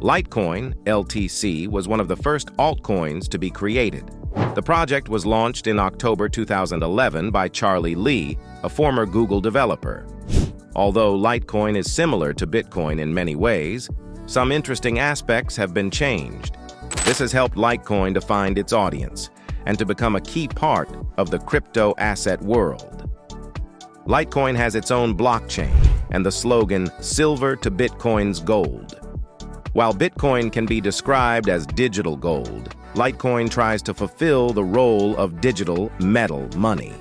Litecoin, LTC, was one of the first altcoins to be created. The project was launched in October 2011 by Charlie Lee, a former Google developer. Although Litecoin is similar to Bitcoin in many ways, some interesting aspects have been changed. This has helped Litecoin to find its audience and to become a key part of the crypto asset world. Litecoin has its own blockchain and the slogan, "Silver to Bitcoin's gold." While Bitcoin can be described as digital gold, Litecoin tries to fulfill the role of digital metal money.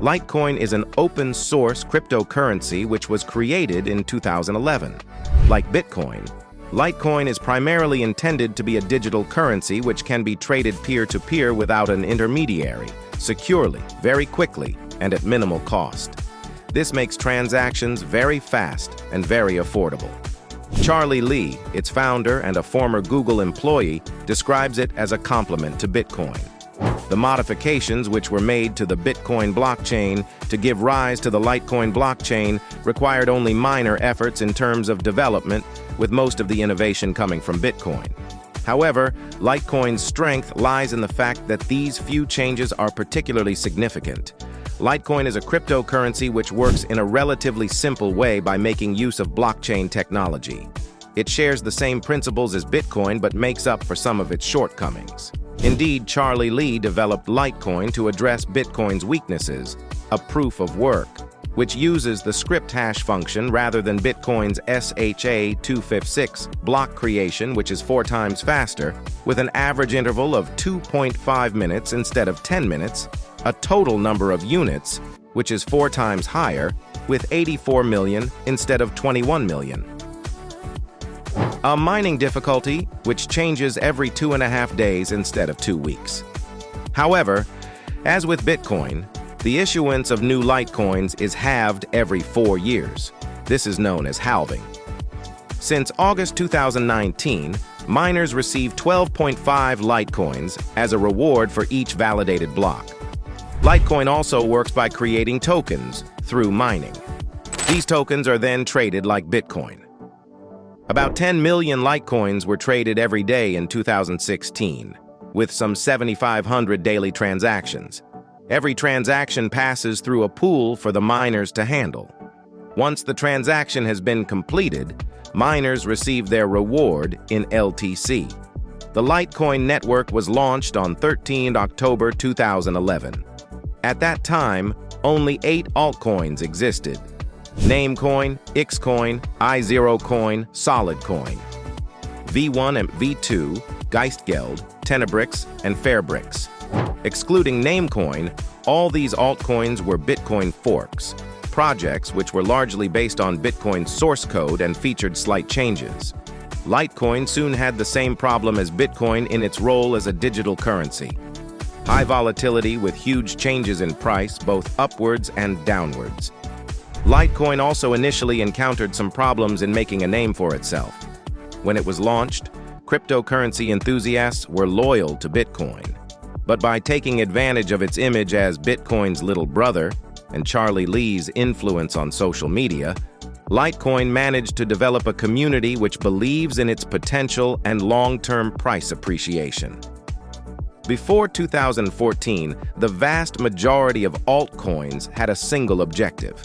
Litecoin is an open-source cryptocurrency which was created in 2011. Like Bitcoin, Litecoin is primarily intended to be a digital currency which can be traded peer-to-peer without an intermediary, securely, very quickly, and at minimal cost. This makes transactions very fast and very affordable. Charlie Lee, its founder and a former Google employee, describes it as a complement to Bitcoin. The modifications which were made to the Bitcoin blockchain to give rise to the Litecoin blockchain required only minor efforts in terms of development, with most of the innovation coming from Bitcoin. However, Litecoin's strength lies in the fact that these few changes are particularly significant. Litecoin is a cryptocurrency which works in a relatively simple way by making use of blockchain technology. It shares the same principles as Bitcoin but makes up for some of its shortcomings. Indeed, Charlie Lee developed Litecoin to address Bitcoin's weaknesses, a proof of work, which uses the script hash function rather than Bitcoin's SHA-256 block creation, which is 4 times faster, with an average interval of 2.5 minutes instead of 10 minutes, a total number of units, which is 4 times higher, with 84 million instead of 21 million. A mining difficulty, which changes every 2.5 days instead of 2 weeks. However, as with Bitcoin, the issuance of new Litecoins is halved every 4 years. This is known as halving. Since August 2019, miners receive 12.5 Litecoins as a reward for each validated block. Litecoin also works by creating tokens through mining. These tokens are then traded like Bitcoin. About 10 million Litecoins were traded every day in 2016, with some 7,500 daily transactions. Every transaction passes through a pool for the miners to handle. Once the transaction has been completed, miners receive their reward in LTC. The Litecoin network was launched on 13 October 2011. At that time, only 8 altcoins existed: Namecoin, Xcoin, I0Coin, Solidcoin, V1 and V2, Geistgeld, Tenebrix, and Fairbrix. Excluding Namecoin, all these altcoins were Bitcoin forks, projects which were largely based on Bitcoin's source code and featured slight changes. Litecoin soon had the same problem as Bitcoin in its role as a digital currency. High volatility with huge changes in price, both upwards and downwards. Litecoin also initially encountered some problems in making a name for itself. When it was launched, cryptocurrency enthusiasts were loyal to Bitcoin. But by taking advantage of its image as Bitcoin's little brother and Charlie Lee's influence on social media, Litecoin managed to develop a community which believes in its potential and long-term price appreciation. Before 2014, the vast majority of altcoins had a single objective: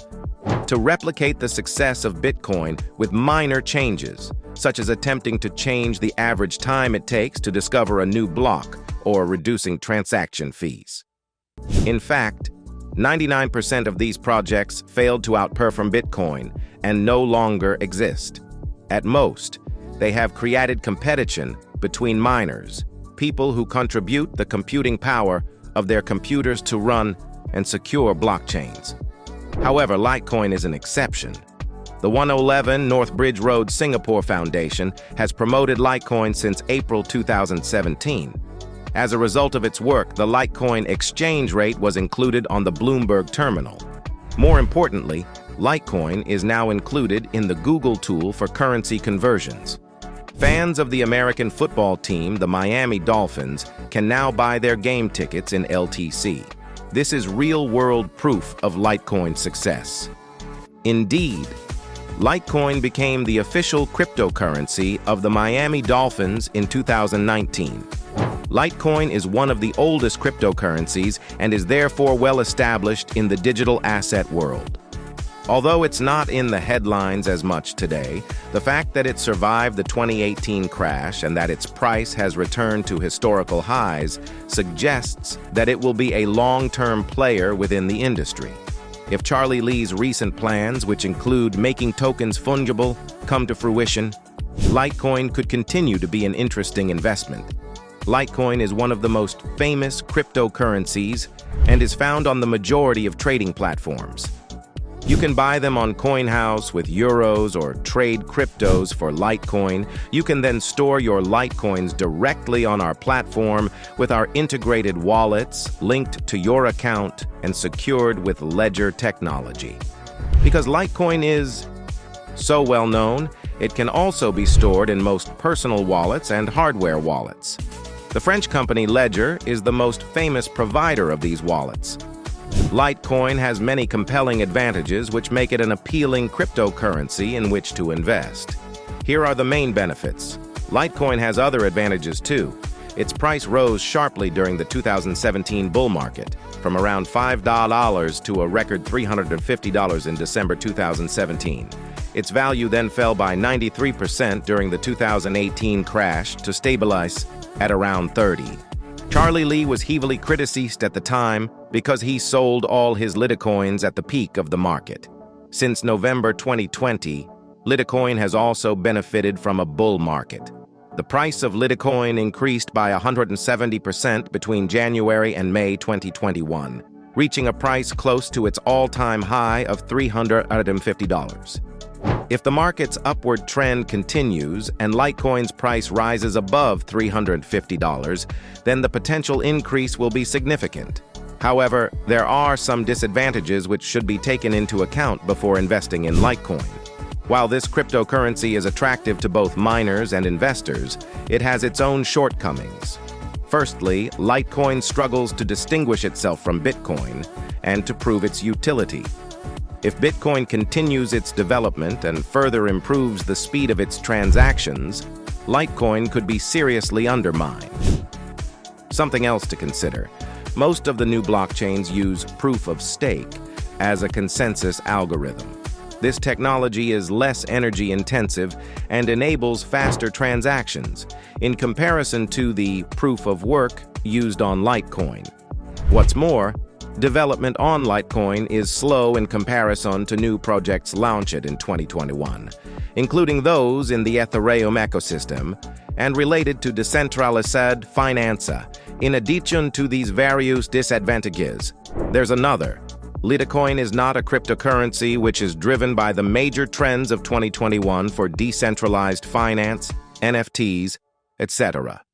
to replicate the success of Bitcoin with minor changes, such as attempting to change the average time it takes to discover a new block or reducing transaction fees. In fact, 99% of these projects failed to outperform Bitcoin and no longer exist. At most, they have created competition between miners, people who contribute the computing power of their computers to run and secure blockchains. However, Litecoin is an exception. The 111 North Bridge Road Singapore Foundation has promoted Litecoin since April 2017. As a result of its work, the Litecoin exchange rate was included on the Bloomberg terminal. More importantly, Litecoin is now included in the Google tool for currency conversions. Fans of the American football team, the Miami Dolphins, can now buy their game tickets in LTC. This is real-world proof of Litecoin's success. Indeed, Litecoin became the official cryptocurrency of the Miami Dolphins in 2019. Litecoin is one of the oldest cryptocurrencies and is therefore well established in the digital asset world. Although it's not in the headlines as much today, the fact that it survived the 2018 crash and that its price has returned to historical highs suggests that it will be a long-term player within the industry. If Charlie Lee's recent plans, which include making tokens fungible, come to fruition, Litecoin could continue to be an interesting investment. Litecoin is one of the most famous cryptocurrencies and is found on the majority of trading platforms. You can buy them on CoinHouse with euros or trade cryptos for Litecoin. You can then store your Litecoins directly on our platform with our integrated wallets linked to your account and secured with Ledger technology. Because Litecoin is so well known, it can also be stored in most personal wallets and hardware wallets. The French company Ledger is the most famous provider of these wallets. Litecoin has many compelling advantages which make it an appealing cryptocurrency in which to invest. Here are the main benefits. Litecoin has other advantages too. Its price rose sharply during the 2017 bull market, from around $5 to a record $350 in December 2017. Its value then fell by 93% during the 2018 crash to stabilize at around 30. Charlie Lee was heavily criticized at the time because he sold all his Litecoins at the peak of the market. Since November 2020, Litecoin has also benefited from a bull market. The price of Litecoin increased by 170% between January and May 2021, reaching a price close to its all-time high of $350. If the market's upward trend continues and Litecoin's price rises above $350, then the potential increase will be significant. However, there are some disadvantages which should be taken into account before investing in Litecoin. While this cryptocurrency is attractive to both miners and investors, it has its own shortcomings. Firstly, Litecoin struggles to distinguish itself from Bitcoin and to prove its utility. If Bitcoin continues its development and further improves the speed of its transactions, Litecoin could be seriously undermined. Something else to consider. Most of the new blockchains use proof of stake as a consensus algorithm. This technology is less energy intensive and enables faster transactions in comparison to the proof of work used on Litecoin. What's more, development on Litecoin is slow in comparison to new projects launched in 2021, including those in the Ethereum ecosystem and related to decentralized finance. In addition to these various disadvantages, there's another. Litecoin is not a cryptocurrency which is driven by the major trends of 2021 for decentralized finance, NFTs, etc.